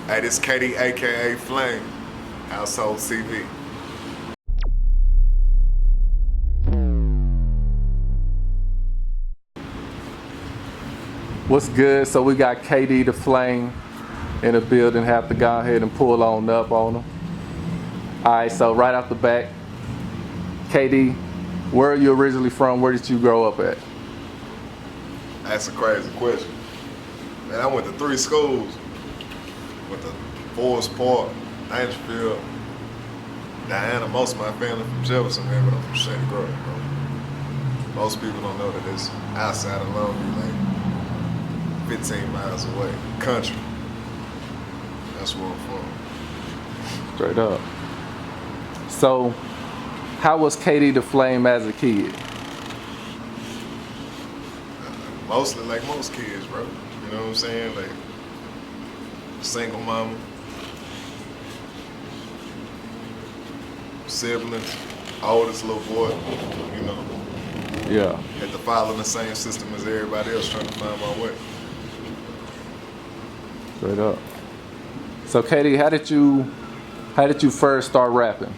Hey, this KD, aka Flame, Household CV. What's good? So we got KD the Flame in the building. Have to go ahead and pull on up on him. All right, so right off the back, KD, where are you originally from? Where did you grow up at? That's a crazy question. Man, I went to 3 schools. Went to Forest Park, Dangerfield, Diana. Most of my family from Jefferson, man, but I'm from Shady Grove, bro. Most people don't know that it's outside of Longview, like 15 miles away. Country. That's where I'm from. Straight up. So, how was KD the Flame as a kid? Mostly like most kids, bro. You know what I'm saying? Like, single mama, siblings, oldest little boy, you know. Yeah. Had to follow the same system as everybody else, trying to find my way. Straight up. So KD, how did you first start rapping?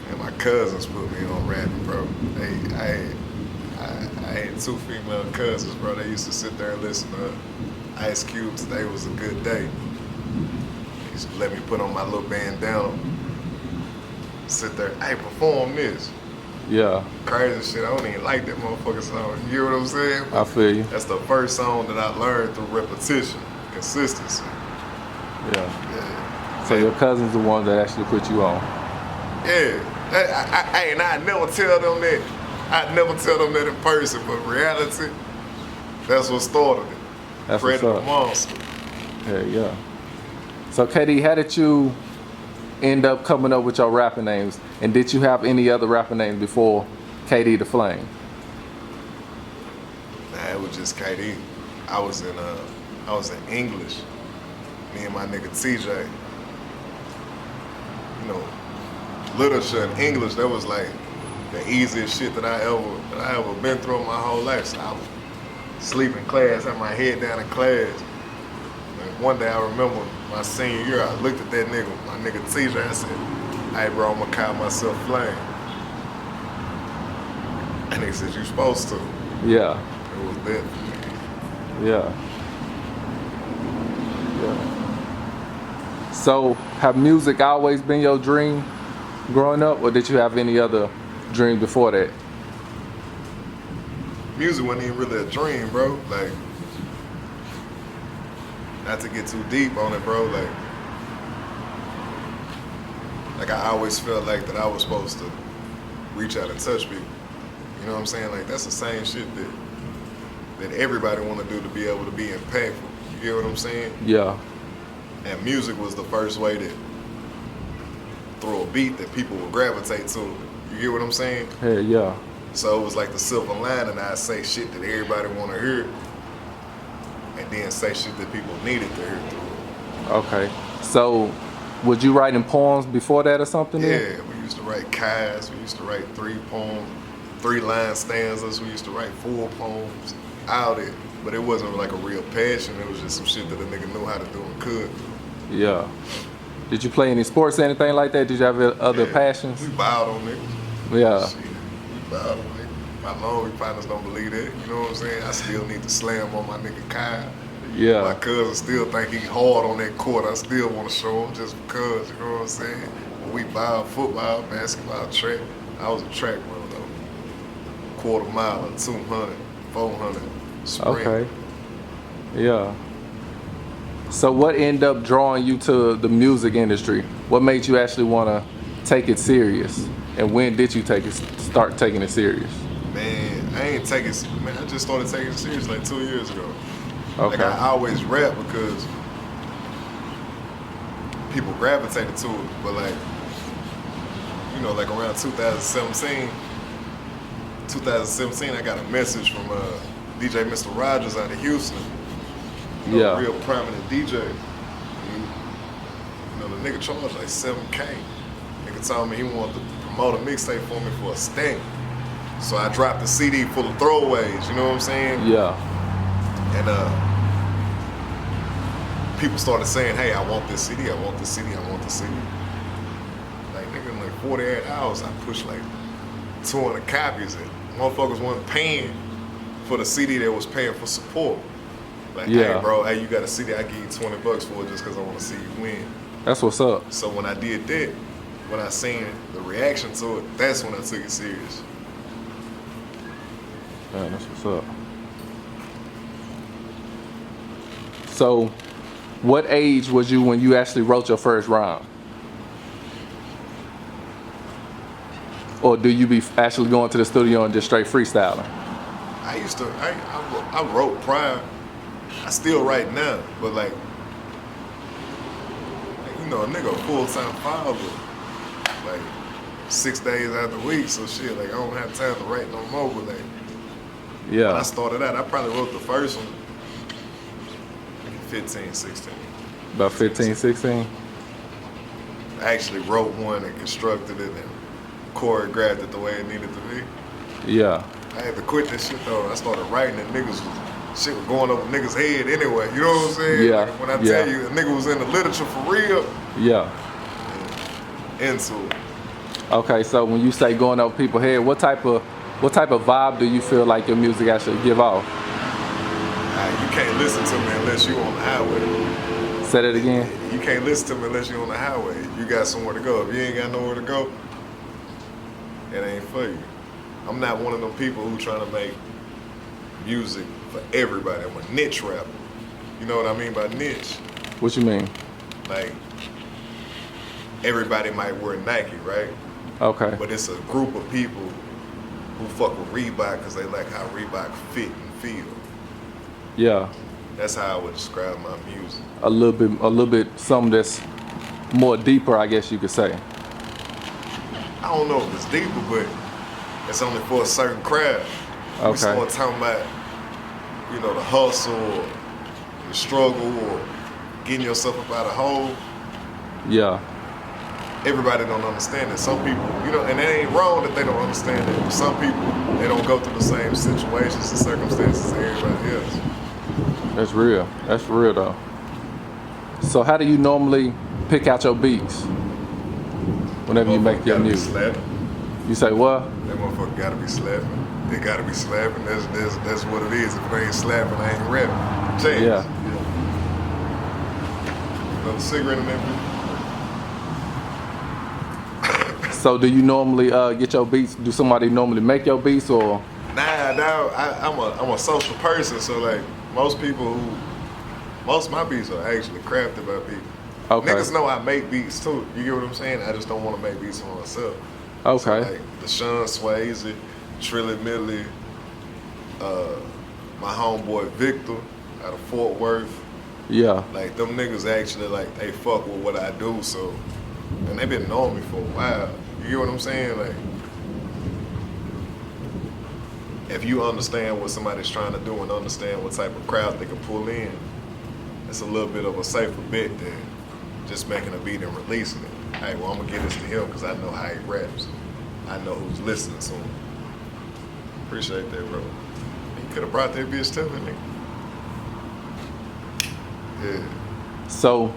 And my cousins put me on rapping, bro. I had 2 female cousins, bro. They used to sit there and listen to Ice Cube. Today was a good day. They used to let me put on my little bandana, sit there, hey, perform this. Yeah. Crazy shit. I don't even like that motherfucking song. You hear what I'm saying? I feel you. That's the first song that I learned through repetition, consistency. Yeah. So your cousin's the one that actually put you on. Yeah. And I never tell them that. I never tell them that in person, but reality, that's what started it. That's Fred what's the up. Monster. Yeah. So KD, how did you end up coming up with your rapping names? And did you have any other rapping names before KD the Flame? Nah, it was just KD. I was in English. Me and my nigga TJ. You know, literature and English, that was like the easiest shit that I ever been through in my whole life. So I would sleep in class, have my head down in class. And one day I remember my senior year, I looked at that nigga, my nigga TJ, I said, hey bro, I'm gonna call myself Flame. And he said, you supposed to. Yeah. It was that for me. Yeah. So, have music always been your dream growing up, or did you have any other dream before that? Music wasn't even really a dream, bro. Like, not to get too deep on it, bro. Like I always felt like that I was supposed to reach out and touch people. You know what I'm saying? Like, that's the same shit that everybody want to do to be able to be impactful. You get what I'm saying? Yeah. And music was the first way to throw a beat that people would gravitate to. You get what I'm saying? Hey, yeah. So it was like the silver lining. I say shit that everybody want to hear, and then say shit that people needed to hear through. Okay. So, was you writing poems before that or something? Yeah, we used to write kais. We used to write 3 poems, 3-line stanzas. We used to write 4 poems out it. But it wasn't like a real passion. It was just some shit that a nigga knew how to do and could do. Yeah. Did you play any sports or anything like that? Did you have other passions? We bowed on niggas. Yeah. Shit, we bowed on niggas. My long partners don't believe that. You know what I'm saying? I still need to slam on my nigga Kyle. Yeah. My cousin still think he hard on that court. I still want to show him just because, you know what I'm saying? We bowed football, basketball, track. I was a track runner though. Quarter mile, 200, 400, sprint. Okay. Yeah. So what ended up drawing you to the music industry? What made you actually want to take it serious? And when did you start taking it serious? Man, I just started taking it serious like 2 years ago. Okay. Like I always rap because people gravitated to it, but like, you know, like around 2017, I got a message from DJ Mr. Rogers out of Houston. You know, Yeah. a real prominent DJ. You know, the nigga charged like $7K. Nigga told me he wanted to promote a mixtape for me for a sting. So I dropped a CD full of throwaways, you know what I'm saying? Yeah. And people started saying, hey, I want this CD, I want this CD, I want this CD. Like, nigga, in like 48 hours, I pushed like 200 copies and motherfuckers weren't paying for the CD that was paying for support. Like, Yeah. hey, bro, hey, you got a CD, I give you $20 for it just because I want to see you win. That's what's up. So when I did that, when I seen the reaction to it, that's when I took it serious. Yeah, that's what's up. So, what age was you when you actually wrote your first rhyme? Or do you be actually going to the studio and just straight freestyling? I used to, I wrote prior. I still write now, but like you know, a nigga a full-time father, like 6 days out the week, so shit, like I don't have time to write no more, but like when I Yeah. started out, I probably wrote the first one 15, 16. About 15, 16? I actually wrote one and constructed it and choreographed it the way it needed to be. Yeah. I had to quit that shit though. I started writing and shit was going over niggas' head anyway. You know what I'm saying? Yeah, Like, when I yeah. tell you a nigga was in the literature for real, Yeah. into it. Okay, so when you say going over people's head, what type of vibe do you feel like your music actually give off? You can't listen to me unless you on the highway. Say that again. You can't listen to me unless you on the highway. You got somewhere to go. If you ain't got nowhere to go, it ain't for you. I'm not one of them people who trying to make music for everybody. I'm a niche rapper. You know what I mean by niche? What you mean? Like, everybody might wear Nike, right? Okay. But it's a group of people who fuck with Reebok because they like how Reebok fit and feel. Yeah. That's how I would describe my music. A little bit, something that's more deeper, I guess you could say. I don't know if it's deeper, but it's only for a certain crowd. We Okay. start talking about, you know, the hustle or the struggle or getting yourself up out of hole. Yeah. Everybody don't understand it. Some people, you know, and it ain't wrong that they don't understand it. Some people, they don't go through the same situations and circumstances as everybody else. That's real. That's real though. So how do you normally pick out your beats whenever you make your Gotta be music? slapping. You say what? That motherfucker gotta be slapping. They gotta be slapping. That's what it is. If it ain't slapping, I ain't rapping. Change. Yeah. Another cigarette in that So do you normally get your beats? Do somebody normally make your beats or? Nah, I'm a social person, so like most of my beats are actually crafted by people. Okay. Niggas know I make beats too. You get what I'm saying? I just don't want to make beats for myself. Okay. So like Deshaun Swayze, Trilly Millie, my homeboy Victor out of Fort Worth. Yeah. Like them niggas actually like they fuck with what I do, so and they been knowing me for a while. You get what I'm saying? Like if you understand what somebody's trying to do and understand what type of crowd they can pull in, it's a little bit of a safer bet than just making a beat and releasing it. Hey, well, I'm gonna get this to him because I know how he raps. I know who's listening to him. Appreciate that, bro. You could have brought that bitch to me, nigga. Yeah. So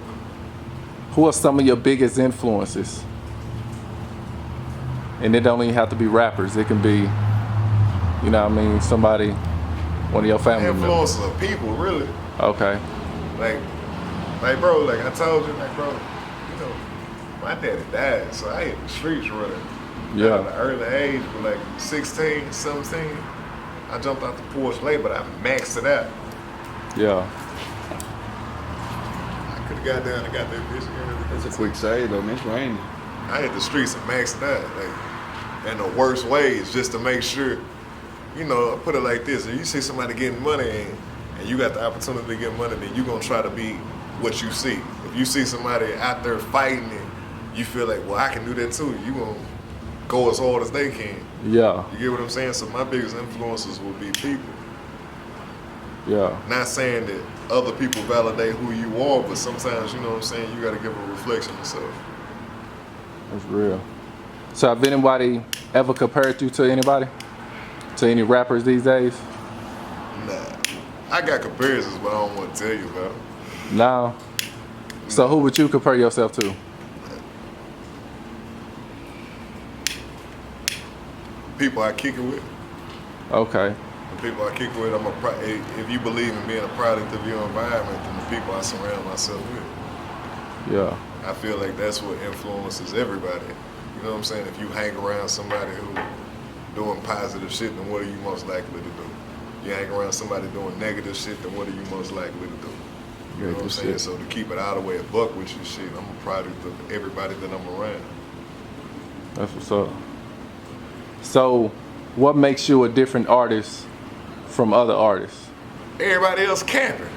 who are some of your biggest influences? And it don't even have to be rappers. It can be, you know what I mean, somebody, one of your family members. Influences of people, really. Okay. Like, bro, like I told you, like, bro, you know, my daddy died, so I hit the streets running. Yeah. At an early age, but like 16, 17, I jumped out the porch late, but I maxed it out. Yeah. I could have got down and got that bitch again. It's a quick save though, man. It's raining. I hit the streets and maxed it out, like, in the worst ways, just to make sure, you know, I put it like this, if you see somebody getting money and you got the opportunity to get money, then you're gonna try to be what you see. If you see somebody out there fighting and you feel like, well, I can do that too, you gonna go as hard as they can. Yeah. You get what I'm saying? So my biggest influences will be people. Yeah. Not saying that other people validate who you are, but sometimes, you know what I'm saying, you gotta give a reflection of yourself. That's real. So have anybody ever compared you to anybody? To any rappers these days? Nah. I got comparisons, but I don't want to tell you about them. No. So who would you compare yourself to? People I kick it with. Okay. The people I kick it with, if you believe in being a product of your environment, then the people I surround myself with. Yeah. I feel like that's what influences everybody. You know what I'm saying? If you hang around somebody who doing positive shit, then what are you most likely to do? You hang around somebody doing negative shit, then what are you most likely to do? You know what I'm saying? So to keep it all the way a buck with you, shit, I'm a product of everybody that I'm around. That's what's up. So, what makes you a different artist from other artists? Everybody else camping.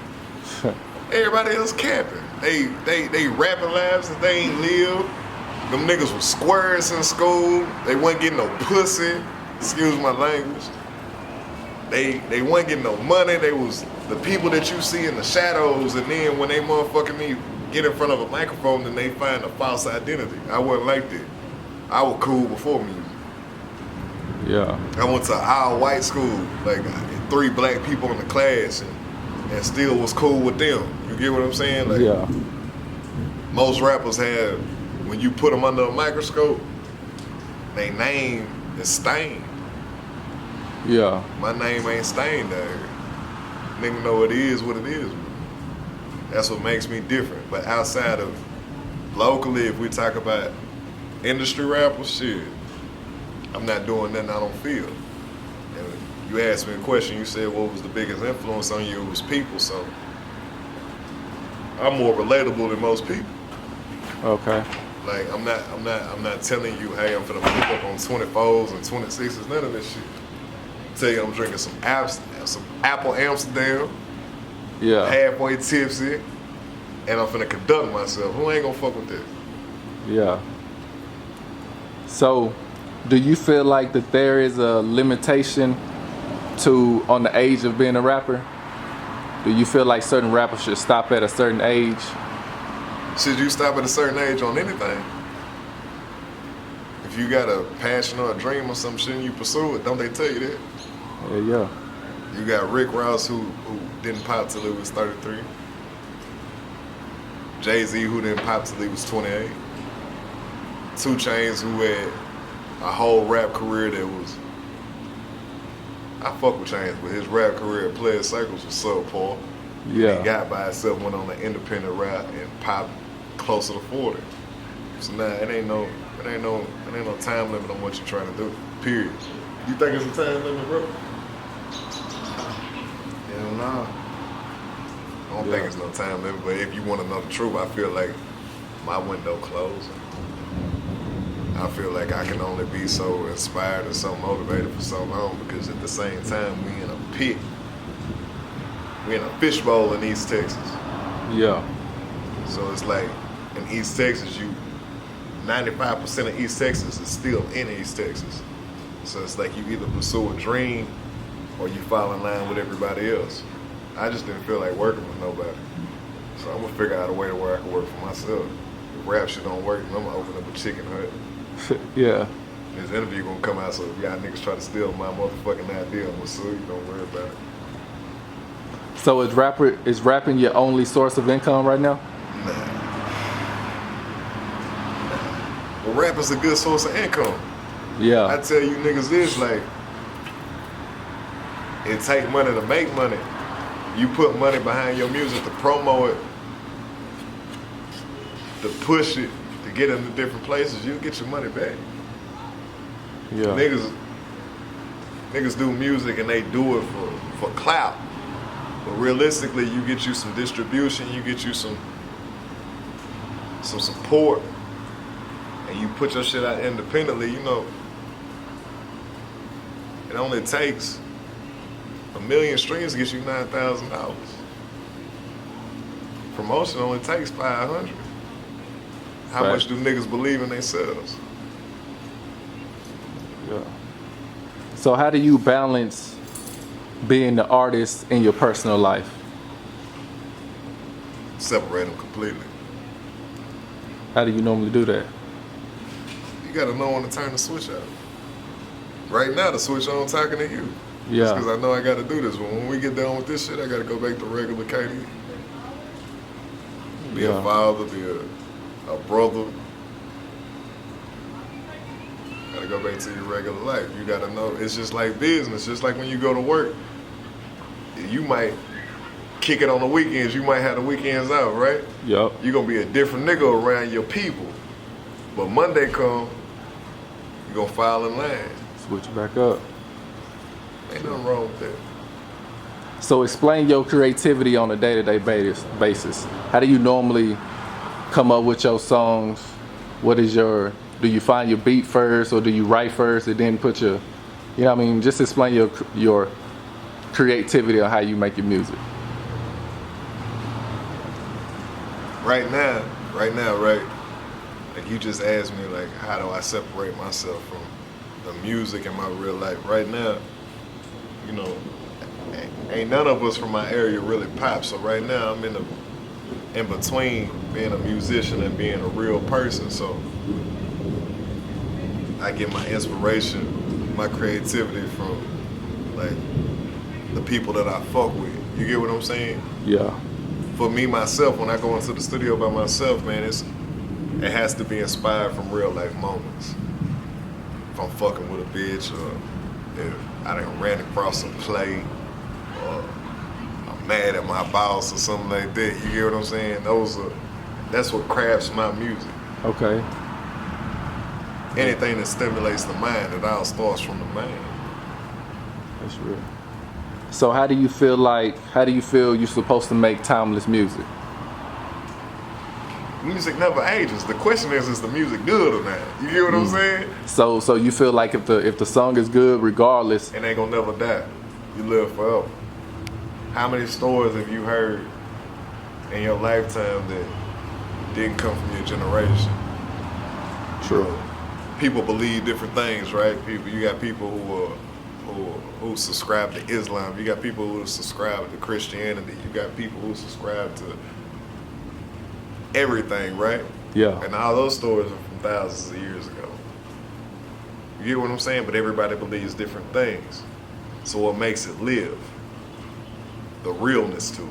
Everybody else camping. They rapping lives that they ain't live. Them niggas was squares in school. They wasn't getting no pussy. Excuse my language. They wasn't getting no money. They was the people that you see in the shadows, and then when they motherfucking get in front of a microphone, then they find a false identity. I wasn't like that. I was cool before music. Yeah. I went to an all-white school, like 3 black people in the class, and still was cool with them. You get what I'm saying? Like, Yeah. most rappers have, when you put them under a microscope, their name is stained. Yeah. My name ain't stained there. Nigga know it is what it is. That's what makes me different. But outside of locally, if we talk about industry rappers, shit, I'm not doing nothing I don't feel. And you asked me a question, you said what was the biggest influence on you? It was people, so I'm more relatable than most people. Okay. Like I'm not telling you, hey, I'm finna put up on 24s and 26s, none of this shit. Tell you I'm drinking some Apple Amsterdam, Yeah. halfway tipsy, and I'm finna conduct myself. Who ain't gonna fuck with that? Yeah. So, do you feel like that there is a limitation on the age of being a rapper? Do you feel like certain rappers should stop at a certain age? Should you stop at a certain age on anything? If you got a passion or a dream or some shit and you pursue it, don't they tell you that? Yeah. You got Rick Ross who didn't pop till he was 33. Jay-Z who didn't pop till he was 28. 2 Chainz who had a whole rap career that was, I fuck with Chainz, but his rap career at Player Circles was subpar. Yeah. He got by himself, went on an independent rap and popped closer to 40. So now it ain't no time limit on what you're trying to do. Period. You think it's a time limit, bro? Hell no. I don't think it's no time limit, but if you want to know the truth, I feel like my window closed. I feel like I can only be so inspired and so motivated for so long because at the same time, we in a pit. We in a fishbowl in East Texas. Yeah. So it's like in East Texas, 95% of East Texas is still in East Texas. So it's like you either pursue a dream or you fall in line with everybody else. I just didn't feel like working with nobody. So I'm gonna figure out a way to where I can work for myself. If rap shit don't work, then I'm gonna open up a chicken hut. Yeah. This interview gonna come out, so if y'all niggas try to steal my motherfucking idea, I'm gonna sue you, don't worry about it. So is rapping your only source of income right now? Nah. Well, rap is a good source of income. Yeah. I tell you niggas this, like, it take money to make money. You put money behind your music to promo it, to push it, to get into different places, you'll get your money back. Yeah. Niggas do music and they do it for clout. But realistically, you get you some distribution, you get you some support, and you put your shit out independently, you know, it only takes 1 million streams to get you $9,000. Promotion only takes 500. How Right. much do niggas believe in themselves? Yeah. So how do you balance being the artist in your personal life? Separate them completely. How do you normally do that? You gotta know when to turn the switch out. Right now, the switch on talking to you. Yeah. Because I know I gotta do this, but when we get done with this shit, I gotta go back to regular KD. Be a father, be a brother. Gotta go back to your regular life. You gotta know, it's just like business. Just like when you go to work, you might kick it on the weekends. You might have the weekends out, right? Yup. You're gonna be a different nigga around your people. But Monday come, you gonna file in line. Switch it back up. Ain't nothing wrong with that. So explain your creativity on a day-to-day basis. How do you normally come up with your songs? What is your, do you find your beat first or do you write first and then put your, you know what I mean? Just explain your creativity on how you make your music. Right now, right? Like you just asked me, like, how do I separate myself from the music in my real life? Right now, you know, ain't none of us from my area really pop. So right now, I'm in between being a musician and being a real person. So I get my inspiration, my creativity from like the people that I fuck with. You get what I'm saying? Yeah. For me, myself, when I go into the studio by myself, man, it has to be inspired from real life moments. If I'm fucking with a bitch, or if I done ran across a play, or I'm mad at my boss or something like that. You get what I'm saying? That's what crafts my music. Okay. Anything that stimulates the mind, it all starts from the mind. That's real. So how do you feel you're supposed to make timeless music? Music never ages. The question is the music good or not? You get what I'm saying? So you feel like if the song is good regardless, It ain't gonna never die. You live forever. How many stories have you heard in your lifetime that didn't come from your generation? True. People believe different things, right? You got people who subscribe to Islam. You got people who subscribe to Christianity. You got people who subscribe to everything, right? Yeah. And all those stories are from thousands of years ago. You get what I'm saying? But everybody believes different things. So what makes it live? The realness to it.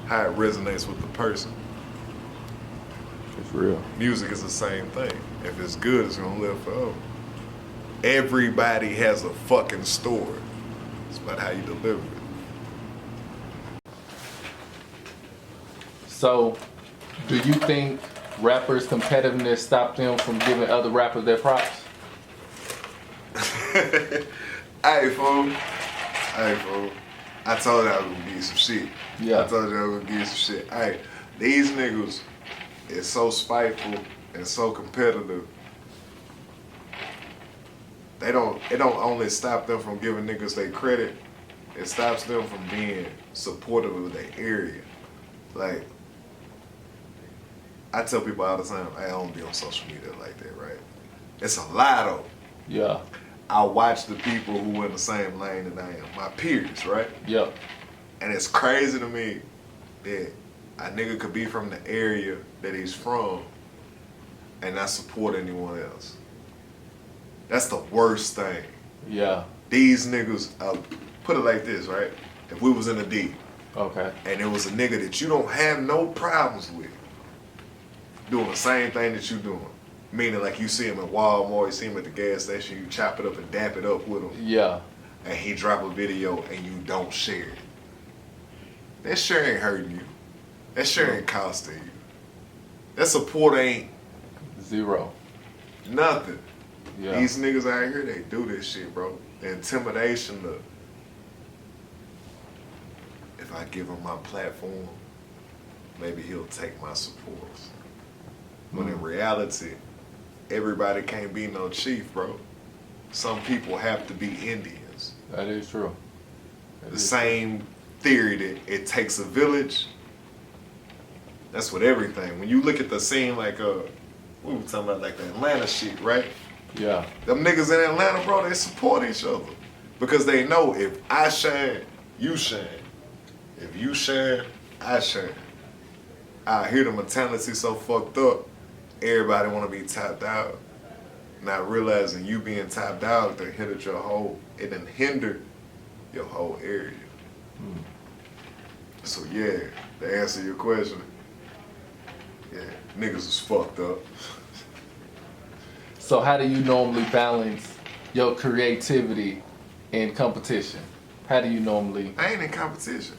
How it resonates with the person. It's real. Music is the same thing. If it's good, it's gonna live forever. Everybody has a fucking story. It's about how you deliver it. So, do you think rappers' competitiveness stopped them from giving other rappers their props? Hey, fool. I told you I was gonna give you some shit. Yeah. I told you I was gonna give you some shit. Hey, these niggas is so spiteful and so competitive. It don't only stop them from giving niggas their credit, it stops them from being supportive of their area. Like, I tell people all the time, I don't be on social media like that, right? It's a lie though. Yeah. I watch the people who in the same lane that I am, my peers, right? Yeah. And it's crazy to me that a nigga could be from the area that he's from and not support anyone else. That's the worst thing. Yeah. These niggas, put it like this, right? If we was in a D Okay. and it was a nigga that you don't have no problems with doing the same thing that you doing, meaning like you see him at Walmart, you see him at the gas station, you chop it up and dap it up with him, Yeah. and he drop a video and you don't share it. That sure ain't hurting you. That sure ain't costing you. That support ain't Zero. nothing. Yeah. These niggas out here, they do this shit, bro. The intimidation, if I give him my platform, maybe he'll take my support. When in reality, everybody can't be no chief, bro. Some people have to be Indians. That is true. The same theory that it takes a village. That's with everything. When you look at the scene like we were talking about like the Atlanta shit, right? Yeah. Them niggas in Atlanta, bro, they support each other. Because they know if I shine, you shine. If you shine, I shine. I hear the mentality so fucked up, everybody wanna be top dog. Not realizing you being top dog done hindered it done hindered your whole area. So yeah, to answer your question, niggas was fucked up. So how do you normally balance your creativity and competition? How do you normally? I ain't in competition.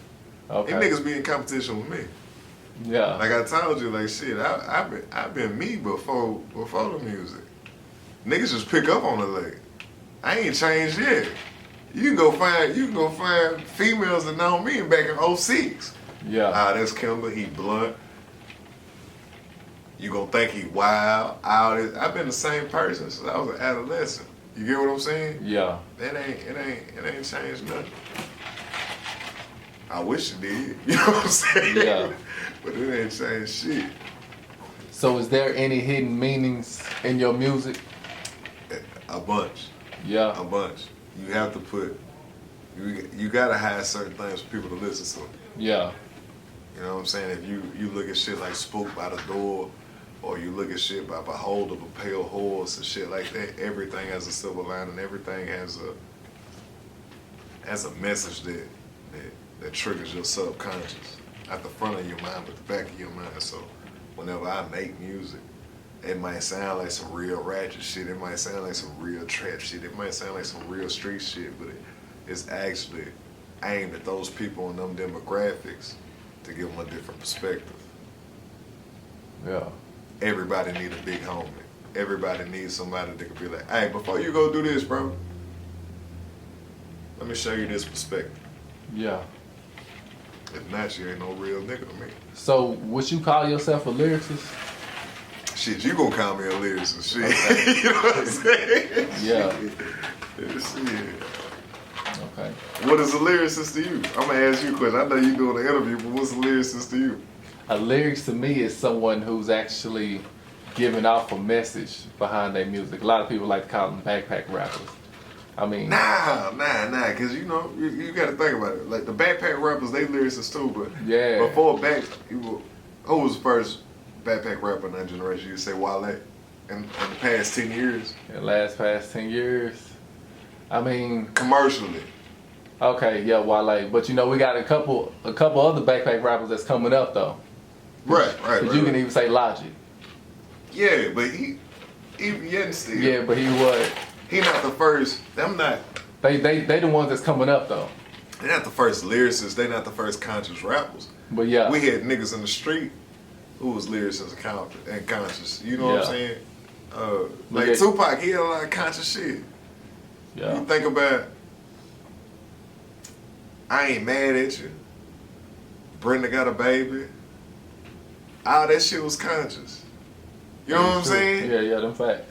Okay. These niggas be in competition with me. Yeah. Like I told you, like shit, I've been me before the music. Niggas just pick up on the leg. I ain't changed yet. You can go find females that know me back in 06. Yeah. That's Kimber, he blunt. You gonna think he wild. I've been the same person since I was an adolescent. You get what I'm saying? Yeah. It ain't changed nothing. I wish it did. You know what I'm saying? Yeah. But it ain't changed shit. So is there any hidden meanings in your music? A bunch. Yeah. A bunch. You have to put, you gotta hide certain things for people to listen to. Yeah. You know what I'm saying? If you look at shit like Spook by the Door, or you look at shit by Behold of a Pale Horse and shit like that, everything has a silver lining, everything has a message that triggers your subconscious. At the front of your mind, but the back of your mind. So whenever I make music, it might sound like some real ratchet shit, it might sound like some real trap shit, it might sound like some real street shit, but it's actually aimed at those people in them demographics to give them a different perspective. Yeah. Everybody need a big homie. Everybody needs somebody that can be like, hey, before you go do this, bro, let me show you this perspective. Yeah. If not, you ain't no real nigga to me. So would you call yourself a lyricist? Shit, you gonna call me a lyricist, shit. Okay. You know what I'm saying? Yeah. Shit. Okay. What is a lyricist to you? I'm gonna ask you a question. I know you doing an interview, but what's a lyricist to you? A lyricist to me is someone who's actually giving off a message behind their music. A lot of people like to call them backpack rappers. I mean, Nah, because you know, you gotta think about it. Like the backpack rappers, they lyricists too, but yeah. before who was the first backpack rapper in that generation? You say Wale in the past 10 years? In the past 10 years. I mean, commercially. Okay, yeah, Wale. But you know, we got a couple other backpack rappers that's coming up though. Right. You can even say Logic. Yeah, but he yet still. Yeah, but he not the first. I'm not. They the ones that's coming up though. They're not the first lyricists. They're not the first conscious rappers. But yeah, we had niggas in the street who was lyricists and conscious. You know what I'm saying? Like Tupac, he had a lot of conscious shit. Yeah. You think about, I Ain't Mad at You, Brenda Got a Baby. All that shit was conscious. You know what I'm saying? Yeah, them facts.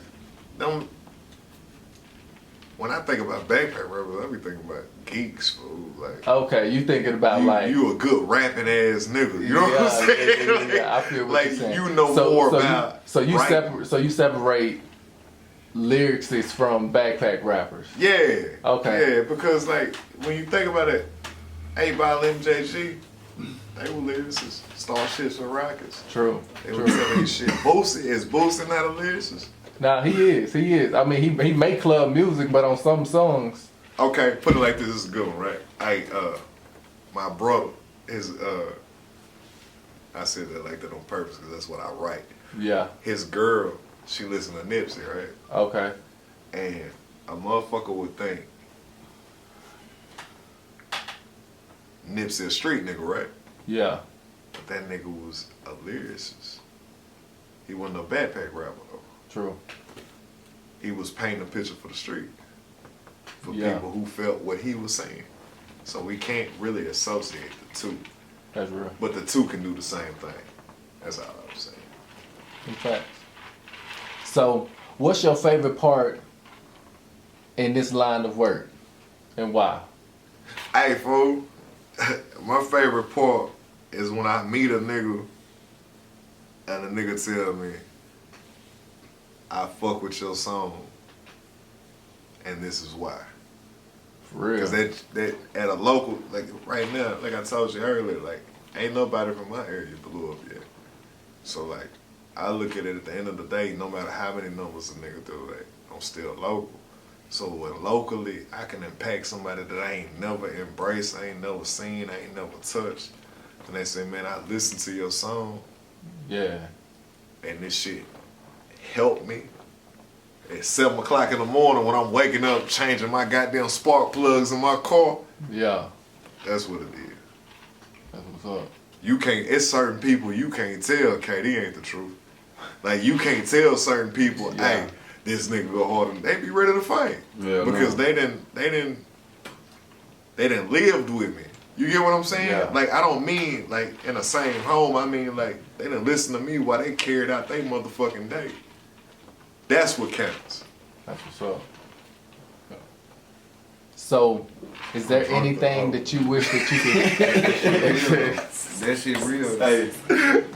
When I think about backpack rappers, I be thinking about geeks, fool. Like, okay, you thinking about you a good rapping ass nigga. You know what I'm saying? Yeah, I feel what like, you're saying. you know more about. You separate lyricists from backpack rappers. Yeah. Okay. Yeah, because like when you think about it, 8Ball MJG, they were lyricists. Starships and Rockets. True. They were telling you shit. Boosie not a lyricist? Nah, he is. I mean, he make club music, but on some songs. Okay, put it like this. This is a good one, right? My brother, I said that like that on purpose because that's what I write. Yeah. His girl, she listen to Nipsey, right? Okay. And a motherfucker would think Nipsey a street nigga, right? Yeah. But that nigga was a lyricist. He wasn't a backpack rapper though. True. He was painting a picture for the street. For people who felt what he was saying. So we can't really associate the two. That's real. But the two can do the same thing. That's all I was saying. In fact. So, what's your favorite part in this line of work, and why? Hey, fool. My favorite part is when I meet a nigga and a nigga tell me, I fuck with your song, and this is why. For real. Because that at a local, like right now, like I told you earlier, like ain't nobody from my area blew up yet. So like, I look at it at the end of the day, no matter how many numbers a nigga do, like I'm still local. So when locally, I can impact somebody that I ain't never embraced, I ain't never seen, I ain't never touched. And they say, man, I listened to your song. Yeah. and this shit helped me. At 7 o'clock in the morning when I'm waking up changing my goddamn spark plugs in my car, Yeah. that's what it is. That's what's up. You can't, it's certain people you can't tell KD ain't the truth. Like you can't tell certain people, Yeah. hey, this nigga go hard and they be ready to fight. Yeah, because no. they didn't lived with me. You get what I'm saying? Yeah. Like I don't mean like in the same home. I mean like they didn't listen to me while they carried out their motherfucking day. That's what counts. That's what's up. So, is there anything that you wish that you could? That shit real. Hey,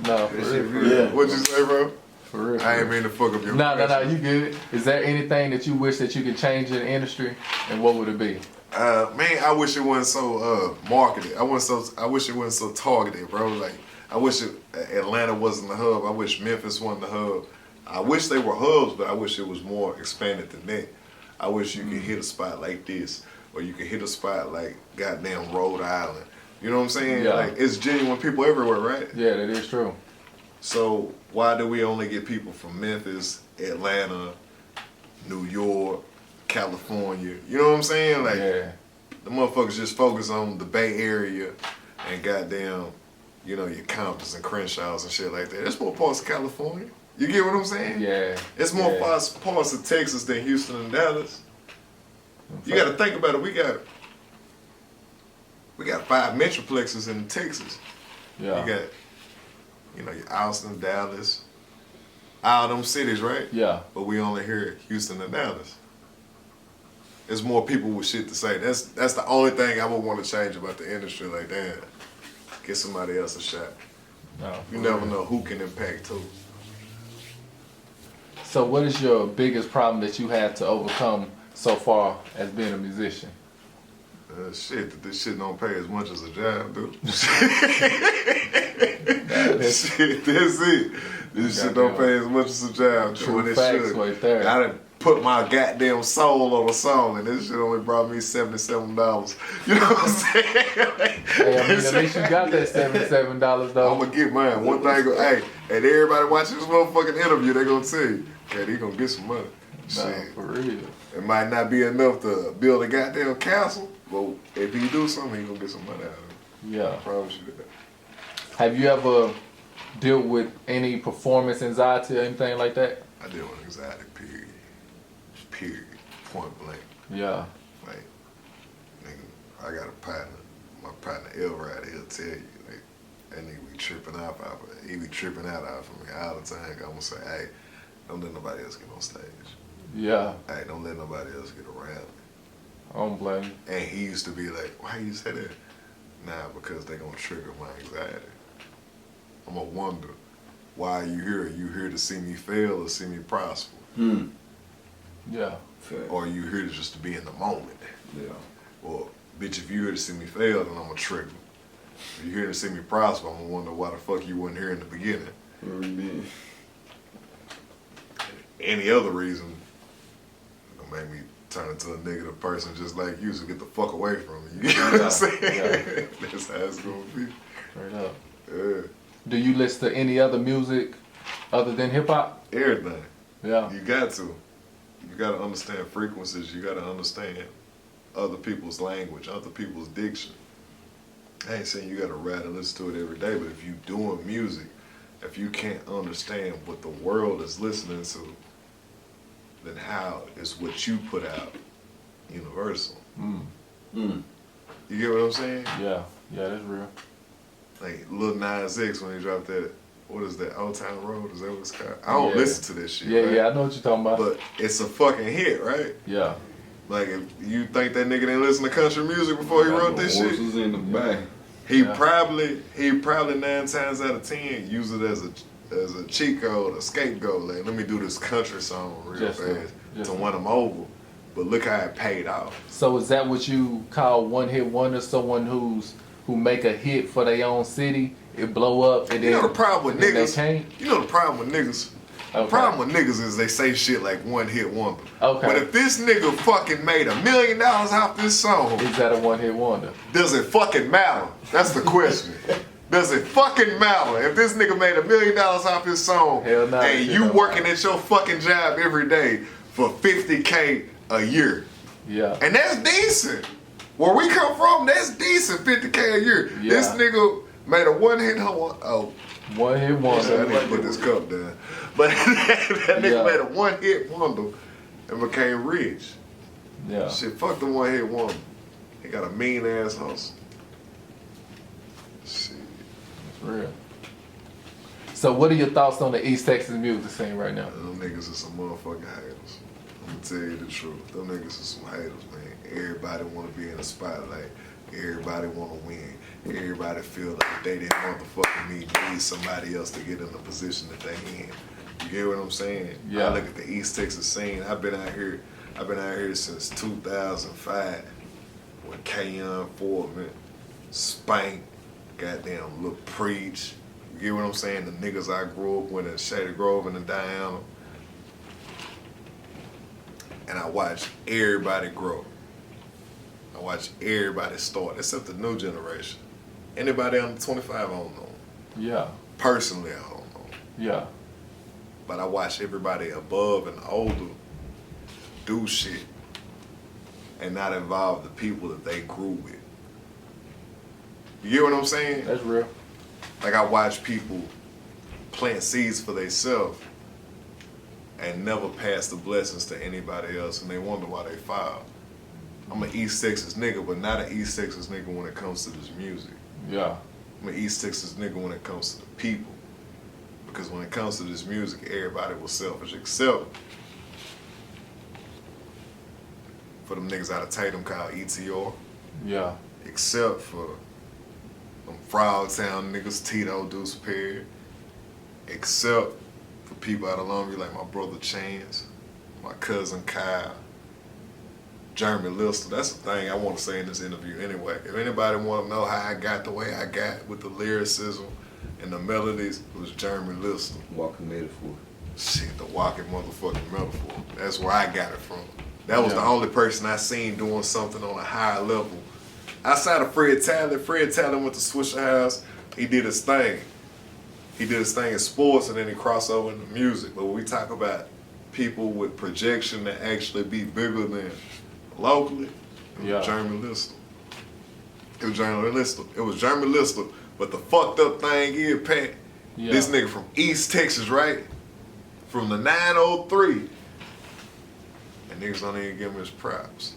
No, for That shit real. real. yeah. What'd you say, bro? For real. I ain't mean to fuck up your No, you good. Is there anything that you wish that you could change in the industry, and what would it be? Man, I wish it wasn't so marketed. I wish it wasn't so targeted, bro. Like I wish Atlanta wasn't the hub. I wish Memphis wasn't the hub. I wish they were hubs, but I wish it was more expanded than that. I wish you could hit a spot like this, or you could hit a spot like goddamn Rhode Island. You know what I'm saying? Yeah. Like it's genuine people everywhere, right? Yeah, that is true. So why do we only get people from Memphis, Atlanta, New York, California? You know what I'm saying? Like Yeah, the motherfuckers just focus on the Bay Area and goddamn, you know, your Comptons and Crenshaws and shit like that. There's more parts of California. You get what I'm saying? yeah. It's more yeah. parts of Texas than Houston and Dallas. You got to think about it. We got 5 metroplexes in Texas. Yeah, You got, you know, your Austin, Dallas, all them cities, right? yeah. But we only hear Houston and Dallas. There's more people with shit to say. That's the only thing I would want to change about the industry. Like, damn, get somebody else a shot. No, You for never real. know who can impact who. So, what is your biggest problem that you had to overcome so far as being a musician? Shit, that this shit don't pay as much as a job, dude. Shit, that's it. This shit don't pay as much as a job. True when it facts should. right there. I done put my goddamn soul on a song, and this shit only brought me $77. You know what I'm saying? Hey, I mean, at least you got that $77 though. I'm gonna get mine. One thing, hey, and everybody watching this motherfucking interview, they gonna tell you, okay, they gonna get some money. No, Shit. for real. It might not be enough to build a goddamn castle, but if he do something, he gonna get some money out of it. Yeah. I promise you that. Have you ever dealt with any performance anxiety or anything like that? I deal with anxiety, period. Period. Point blank. Yeah. Like, nigga, I got a partner. My partner Elrod, he'll tell you, like, that nigga be tripping out off of it. He be tripping out off of me all the time. I'm gonna say, hey, don't let nobody else get on stage. Yeah. Hey, don't let nobody else get around. I don't blame you. And he used to be like, why you say that? Nah, because they gonna trigger my anxiety. I'm gonna wonder, why are you here? Are you here to see me fail or see me prosper? Yeah. Or are you here just to be in the moment? Yeah. Well, bitch, if you here to see me fail, then I'm gonna trigger. If you're here to see me prosper, I'm gonna wonder why the fuck you wasn't here in the beginning. What do you mean? Any other reason, it'll make me turn into a negative person just like you, so get the fuck away from me. You know what I'm saying? Yeah. That's how it's gonna be. Straight up. Yeah. Do you listen to any other music other than hip hop? Everything. Yeah. You got to. You got to understand frequencies. You got to understand other people's language, other people's diction. I ain't saying you got to ride and listen to it every day, but if you doing music, if you can't understand what the world is listening to, then how is what you put out universal? You get what I'm saying? Yeah. Yeah, that's real. Like Lil Nas X when he dropped that, what is that, Old Town Road? Is that what it's called? I don't Yeah. listen to this shit. Yeah, right? yeah, I know what you're talking about. But it's a fucking hit, right? Yeah. Like, if you think that nigga didn't listen to country music before he wrote this shit, Horses in the back. he Yeah. probably 9 times out of 10 use it as a cheat code, a scapegoat. Like, let me do this country song real Just to- fast just to to- win him over. But look how it paid off. So is that what you call one hit wonder? Someone who make a hit for their own city, it blow up, and You then know the problem with then they niggas. can't? You know the problem with niggas. The Okay. problem with niggas is they say shit like one hit wonder. Okay. But if this nigga fucking made $1 million off this song, Is that a one hit wonder? does it fucking matter? That's the question. Does it fucking matter if this nigga made $1 million off his song Hell nah, and it you don't working matter. at your fucking job every day for $50K a year? Yeah. And that's decent. Where we come from, that's decent, $50K a year. Yeah. This nigga made a one-hit home. Oh, One hit wonder. I need to put this cup down. But that nigga Yeah. made a one-hit wonder and became rich. Yeah. Shit, fuck the one-hit wonder. He got a mean-ass hustle. Shit. It's real. So what are your thoughts on the East Texas music scene right now? Them niggas are some motherfucking haters. I'm gonna tell you the truth. Them niggas are some haters, man. Everybody wanna be in the spotlight. Everybody wanna win. Everybody feel like they didn't motherfucking need somebody else to get in the position that they in. You hear what I'm saying? Yeah. I look at the East Texas scene. I've been out here since 2005 with K-On, Foreman, Spank, goddamn Lil Preach. You get what I'm saying? The niggas I grew up with in Shady Grove and in Diana. And I watched everybody grow. I watched everybody start, except the new generation. Anybody under 25, I don't know. Yeah. Personally, I don't know. Yeah. But I watch everybody above and older do shit and not involve the people that they grew with. You get what I'm saying? That's real. Like I watch people plant seeds for themselves and never pass the blessings to anybody else, and they wonder why they filed. I'm an East Texas nigga, but not an East Texas nigga when it comes to this music. Yeah. I'm an East Texas nigga when it comes to the people. Because when it comes to this music, everybody was selfish, except for them niggas out of Tatum called ETR, Yeah. except for them Frogtown niggas, Tito, Deuce Perry, except for people out of Longview like my brother Chance, my cousin Kyle, Jeremy Lister. That's the thing I want to say in this interview anyway. If anybody want to know how I got the way I got with the lyricism and the melodies, it was Jeremy Lister. Walking metaphor. Shit, the walking motherfucking metaphor. That's where I got it from. That was the Yeah. only person I seen doing something on a higher level. Outside of Fred Talent went to Swisher House. He did his thing. He did his thing in sports and then he crossed over into music. But when we talk about people with projection that actually be bigger than locally, it was Yeah. Jeremy Lister. It was Jeremy Lister. It was Jeremy Lister. But the fucked up thing is, Pat, Yeah. this nigga from East Texas, right? From the 903. And niggas don't even give him his props.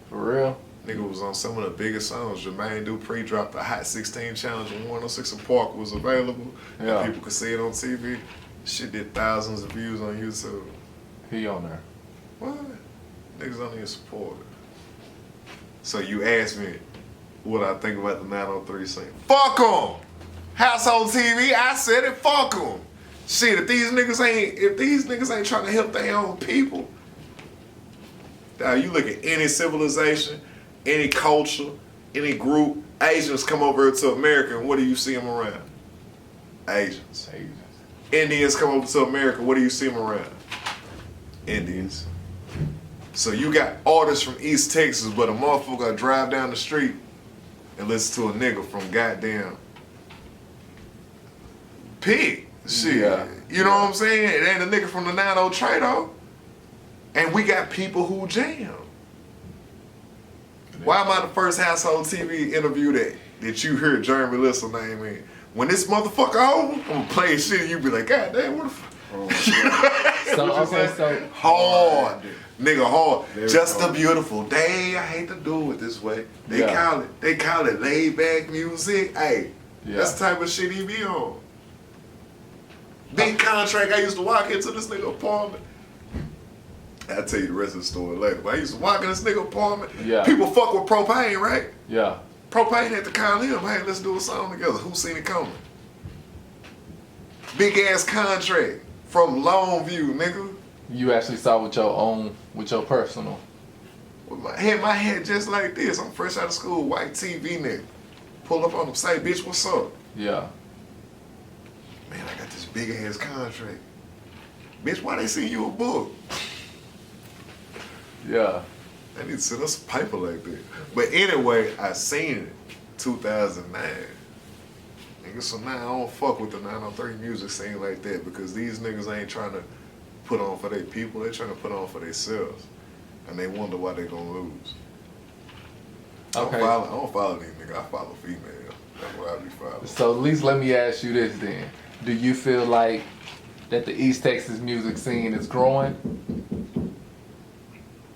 For real? Nigga was on some of the biggest songs. Jermaine Dupri dropped the Hot 16 challenge when 106 and Park was available. Yeah. And people could see it on TV. Shit did thousands of views on YouTube. He on there. What? Niggas don't even support it. So you asked me what I think about the 903 scene. Fuck them! Household TV, I said it, fuck them! Shit, if these niggas ain't trying to help their own people, now you look at any civilization, any culture, any group, Asians come over here to America and what do you see them around? Asians. Asians. Indians come over to America, what do you see them around? Indians. So you got artists from East Texas, but a motherfucker drive down the street and listen to a nigga from goddamn Pig. Shit. Yeah. You know what I'm saying? It ain't a nigga from the 90 Trado. And we got people who jam. Why am I the first household TV interview that you hear Jeremy Lister name in? When this motherfucker over, I'm gonna play shit and you be like, God damn, what the fuck? So, What you okay, say? so- Hard. Nigga hard. Very Just hard. a beautiful day. I hate to do it this way. They Yeah. call it laid back music. Hey, Yeah. that's the type of shit he be on. Big contract. I used to walk into this nigga apartment. I'll tell you the rest of the story later. But I used to walk in this nigga apartment. Yeah. People fuck with Propane, right? Yeah. Propane had to call him. Hey, let's do a song together. Who seen it coming? Big ass contract from Longview, nigga. You actually saw with your personal. With my head just like this. I'm fresh out of school, white TV nigga. Pull up on him, say, bitch, what's up? Yeah. Man, I got this big ass contract. Bitch, why they send you a book? Yeah. They need to send us a paper like that. But anyway, I seen it 2009. Nigga, so now I don't fuck with the 903 music scene like that because these niggas ain't trying to put on for their people, they trying to put on for themselves. And they wonder why they gonna lose. Okay. I don't follow these niggas, I follow females. That's what I be following. So at least let me ask you this then. Do you feel like that the East Texas music scene is growing?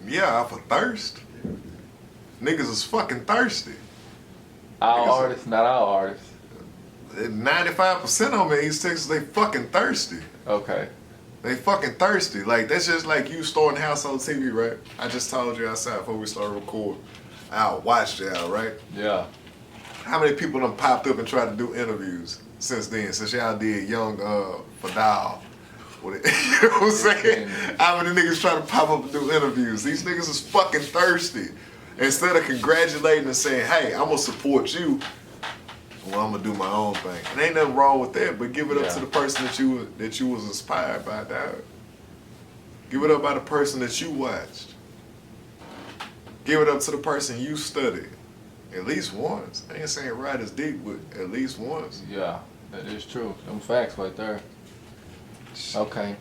Yeah, off of thirst. Niggas is fucking thirsty. Our Niggas- artists, not our artists. 95% of them in East Texas, they fucking thirsty. Okay. They fucking thirsty. Like, that's just like you starting household TV, right? I just told you outside before we started recording. I watched y'all, right? Yeah. How many people done popped up and tried to do interviews since then? Since y'all did Young Fadal. You know what I'm saying? How many niggas try to pop up and do interviews? These niggas is fucking thirsty. Instead of congratulating and saying, hey, I'm gonna support you, well, I'm gonna do my own thing. And ain't nothing wrong with that, but give it up to the person that you was inspired by, dog. Give it up by the person that you watched. Give it up to the person you studied. At least once. I ain't saying right as deep, but at least once. Yeah, that is true. Them facts right there. Okay.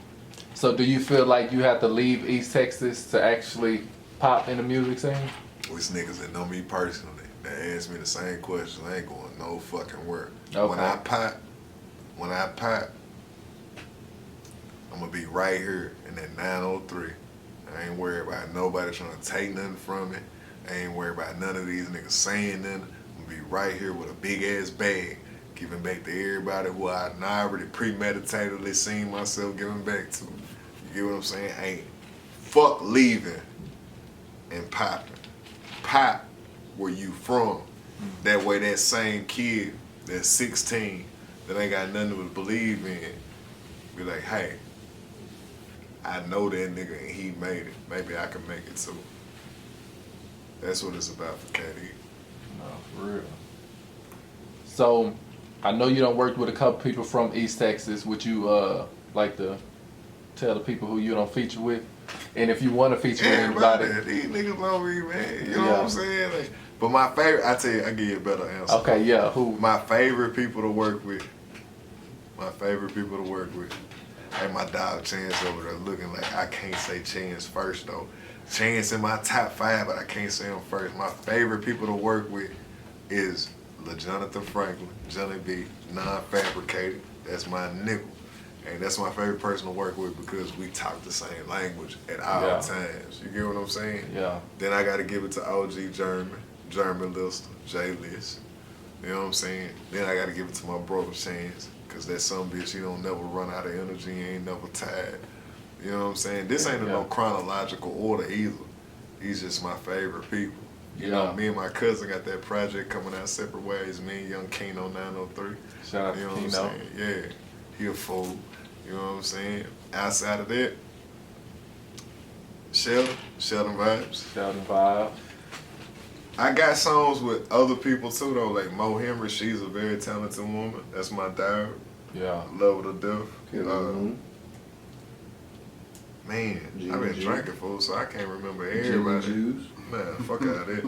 So do you feel like you have to leave East Texas to actually pop in the music scene? Which niggas that know me personally, that ask me the same question, I ain't going no fucking where. Okay. When I pop, I'm gonna be right here in that 903. I ain't worried about nobody trying to take nothing from me. I ain't worried about none of these niggas saying nothing. I'm gonna be right here with a big ass bag, giving back to everybody who I already premeditatedly seen myself giving back to. You get what I'm saying? Ain't fuck leaving and popping. Pop where you from. That way that same kid that's 16 that ain't got nothing to believe in be like, hey, I know that nigga and he made it. Maybe I can make it too. That's what it's about for KD. No, for real. So, I know you done worked with a couple people from East Texas. Would you like to tell the people who you don't feature with? And if you want to feature with anybody. These niggas love me, man. You know what I'm saying? Like, but my favorite, I tell you, I give you a better answer. Okay, yeah, who? My favorite people to work with. Hey, my dog Chance over there looking like I can't say Chance first though. Chance in my top 5, but I can't say him first. My favorite people to work with is LaJonathan Franklin, Johnny B, Non-Fabricated. That's my nickel. And that's my favorite person to work with because we talk the same language at all times. You get what I'm saying? Yeah. Then I got to give it to OG German Lister, Jay List. You know what I'm saying? Then I got to give it to my brother Chance because that some bitch, he don't never run out of energy. He ain't never tired. You know what I'm saying? This ain't in no chronological order either. He's just my favorite people. You know, me and my cousin got that project coming out separate ways. Me and Young Keno 903. Shout out you know to what I'm Keno. saying? Yeah. He a fool. You know what I'm saying? Outside of that, Sheldon Vibes. Sheldon Vibes. I got songs with other people too though, like Mo Henry. She's a very talented woman. That's my dog. Yeah. Love her to death. Man, G I've been G. drinking, fool, so I can't remember everybody. Jews. Man, fuck out of that.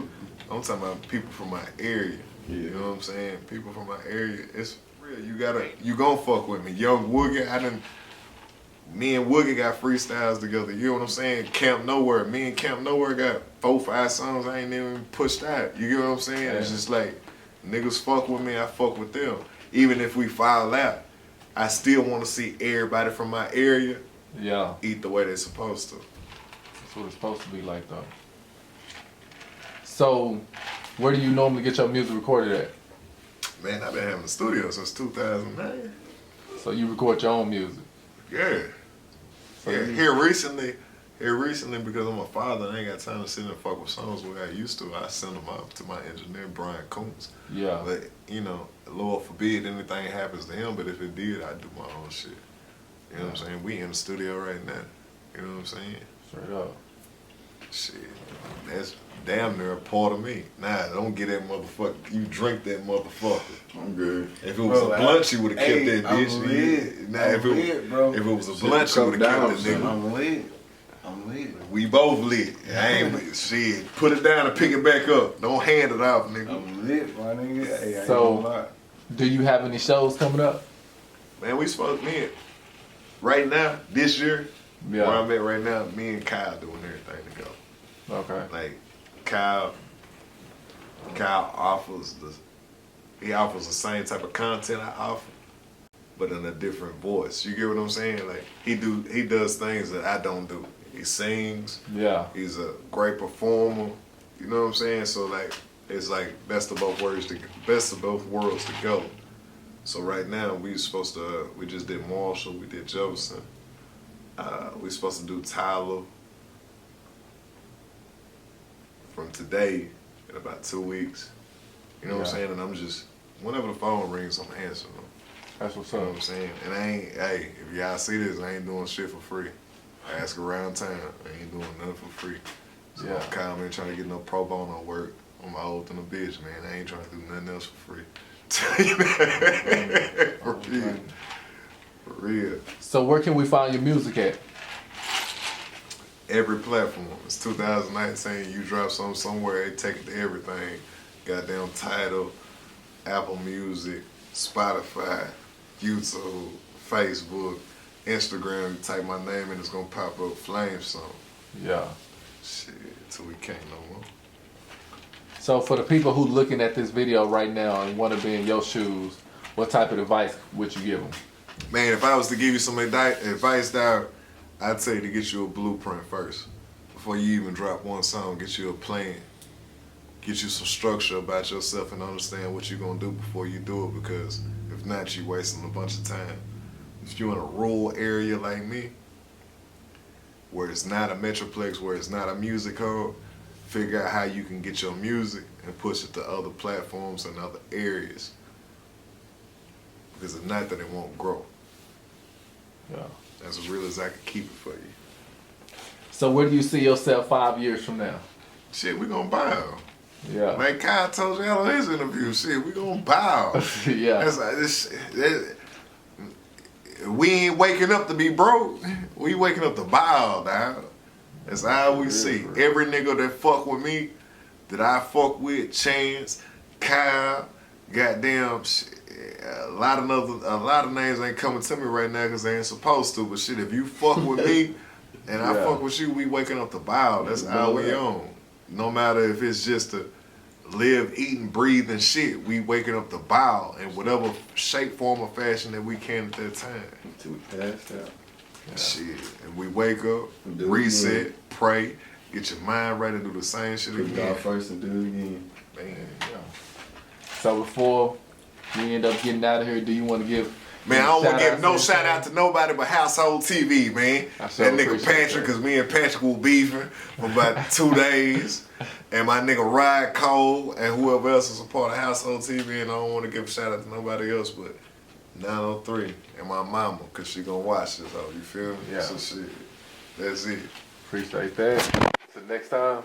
I'm talking about people from my area. Yeah. You know what I'm saying? People from my area. It's real. You gon' fuck with me. Young Woogie, me and Woogie got freestyles together. You know what I'm saying? Camp Nowhere. Me and Camp Nowhere got 4-5 songs I ain't even pushed out. You get what I'm saying? It's just like, niggas fuck with me, I fuck with them. Even if we fall out, I still want to see everybody from my area eat the way they're supposed to. That's what it's supposed to be like though. So, where do you normally get your music recorded at? Man, I've been having a studio since 2009. So you record your own music? Yeah. So Yeah, you- here recently because I'm a father and I ain't got time to sit and fuck with songs the way I used to. I send them out to my engineer, Brian Coons. Yeah. But, you know, Lord forbid anything happens to him, but if it did, I'd do my own shit. You know what I'm saying? We in the studio right now. You know what I'm saying? Straight up. Shit, that's damn near a part of me. Nah, don't get that motherfucker. You drink that motherfucker. I'm good. If it was a blunt, you would have kept that bitch. I'm lit. Nah, I'm lit, bro. if it was a blunt, you would have kept that nigga. I'm lit. I'm lit. We both lit. I ain't shit. Put it down and pick it back up. Don't hand it off, nigga. I'm lit, my nigga. Hey, I ain't So- gonna lie. Do you have any shows coming up? Man, we supposed me right now, this year, Yeah. where I'm at right now, me and Kyle doing everything to go. Okay. Like Kyle offers he offers the same type of content I offer, but in a different voice. You get what I'm saying? Like he does things that I don't do. He sings. Yeah. He's a great performer. You know what I'm saying? So like it's like best of both worlds to go. So right now we just did Marshall, we did Jefferson. We supposed to do Tyler from today in about 2 weeks. You know what I'm Yeah. saying? And I'm just, whenever the phone rings, I'm answering them. That's what's You know up. what I'm saying? And hey, if y'all see this, I ain't doing shit for free. I ask around town, I ain't doing nothing for free. So Yeah. don't call me and trying to get no pro bono work. I'm old than a bitch, man. I ain't trying to do nothing else for free. For real. For real. So where can we find your music at? Every platform. It's 2019. You drop something somewhere, they take it to everything. Goddamn Tidal, Apple Music, Spotify, YouTube, Facebook, Instagram. You type my name and it's gonna pop up Flame Song. Yeah. Shit, till we can't no more. So for the people who looking at this video right now and want to be in your shoes, what type of advice would you give them? Man, if I was to give you some advice there, I'd say to get you a blueprint first. Before you even drop one song, get you a plan. Get you some structure about yourself and understand what you're gonna do before you do it, because if not, you're wasting a bunch of time. If you're in a rural area like me, where it's not a metroplex, where it's not a music hub, figure out how you can get your music and push it to other platforms and other areas. Because if not, then it won't grow. Yeah. That's as real as I can keep it for you. So where do you see yourself 5 years from now? Shit, we gonna bow. Yeah. Like Kyle told you on his interview, shit, we gonna bow. Yeah. That's like we ain't waking up to be broke. We waking up to bow, dog. That's how we see. Every nigga that fuck with me, that I fuck with, Chance, Kyle, goddamn, a lot of names ain't coming to me right now because they ain't supposed to. But shit, if you fuck with me and I Yeah. fuck with you, we waking up to bow. That's how we on. No matter if it's just to live, eating, breathe, and shit, we waking up to bow in whatever shape, form, or fashion that we can at that time. Until we passed out. Shit, and we wake up, Do it reset, again. pray, get your mind right, and do the same shit Put God again. first and do it again. Man. So before we end up getting out of here, do you want to give? Man, I don't want to give no anything? shout out to nobody but Household TV, man. I sure That nigga appreciate Patrick, that. because me and Patrick were beefing for about 2 days. And my nigga Ryan Cole and whoever else is a part of Household TV. And I don't want to give a shout out to nobody else but 903 and my mama, because she going to watch this, you feel me? Yeah. So shit, that's it. Appreciate that. Till next time.